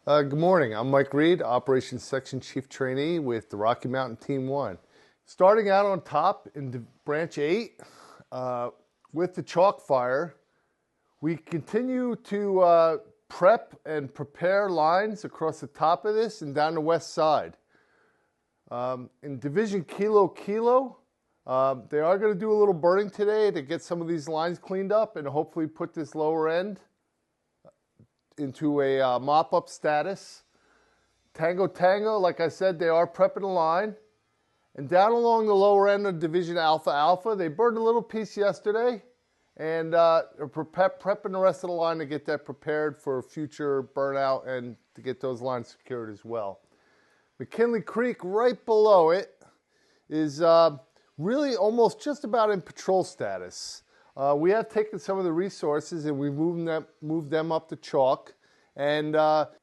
Good morning. I'm Mike Reed, Operations Section Chief Trainee with the Rocky Mountain Team 1. Starting out on top in Branch 8 with the chalk fire, we continue to prep and prepare lines across the top of this and down the west side. In Division Kilo, they are going to do a little burning today to get some of these lines cleaned up and hopefully put this lower end into a mop-up status. Tango, like I said, they are prepping a line. And down along the lower end of Division Alpha, they burned a little piece yesterday and are prepping the rest of the line to get that prepared for future burnout and to get those lines secured as well. McKinley Creek, right below it, is really almost just about in patrol status. We have taken some of the resources and we've moved them up to chalk. And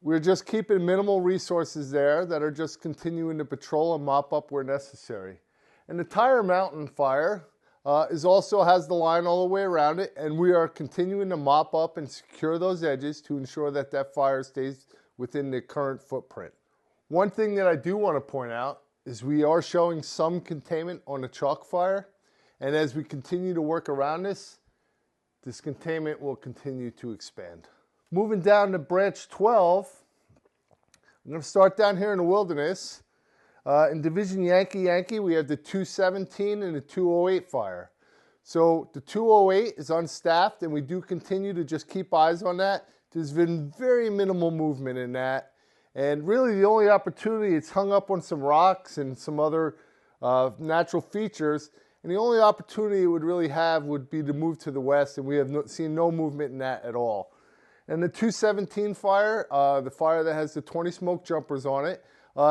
we're just keeping minimal resources there that are just continuing to patrol and mop up where necessary. And the Tire Mountain fire also has the line all the way around it. And we are continuing to mop up and secure those edges to ensure that that fire stays within the current footprint. One thing that I do want to point out is we are showing some containment on the chalk fire. And as we continue to work around this containment will continue to expand. Moving down to Branch 12, I'm going to start down here in the wilderness. In Division Yankee, we have the 217 and the 208 fire. So the 208 is unstaffed and we do continue to just keep eyes on that. There's been very minimal movement in that. And really the only opportunity, it's hung up on some rocks and some other natural features. And the only opportunity it would really have would be to move to the west, and we have seen no movement in that at all. And the 217 fire, the fire that has the 20 smoke jumpers on it,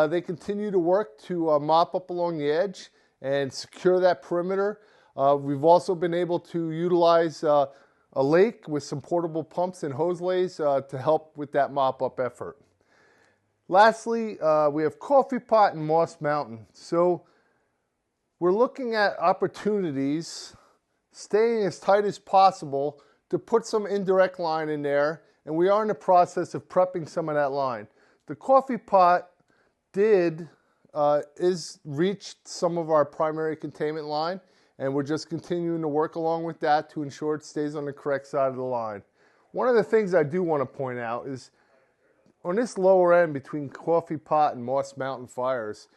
they continue to work to mop up along the edge and secure that perimeter. We've also been able to utilize a lake with some portable pumps and hose lays to help with that mop-up effort. Lastly, we have Coffee Pot and Moss Mountain. So we're looking at opportunities, staying as tight as possible to put some indirect line in there, and we are in the process of prepping some of that line. The Coffee Pot is reached some of our primary containment line, and we're just continuing to work along with that to ensure it stays on the correct side of the line. One of the things I do want to point out is on this lower end between Coffee Pot and Moss Mountain fires,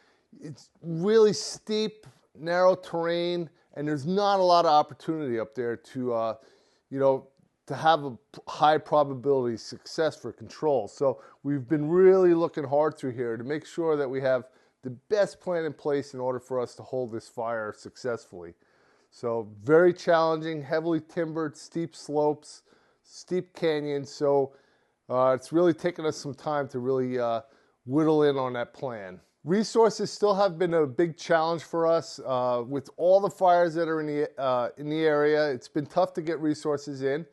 it's really steep, narrow terrain, and there's not a lot of opportunity up there to, to have a high probability success for control. So we've been really looking hard through here to make sure that we have the best plan in place in order for us to hold this fire successfully. So very challenging, heavily timbered, steep slopes, steep canyons. So it's really taken us some time to really whittle in on that plan. Resources still have been a big challenge for us with all the fires that are in the area. It's been tough to get resources in.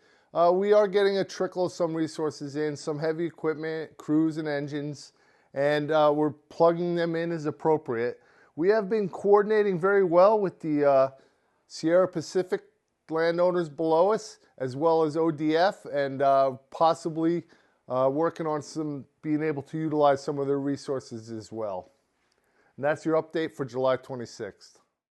We are getting a trickle of some resources in, some heavy equipment, crews and engines, and we're plugging them in as appropriate. We have been coordinating very well with the Sierra Pacific landowners below us, as well as ODF, and possibly working on being able to utilize some of their resources as well. And that's your update for July 26th.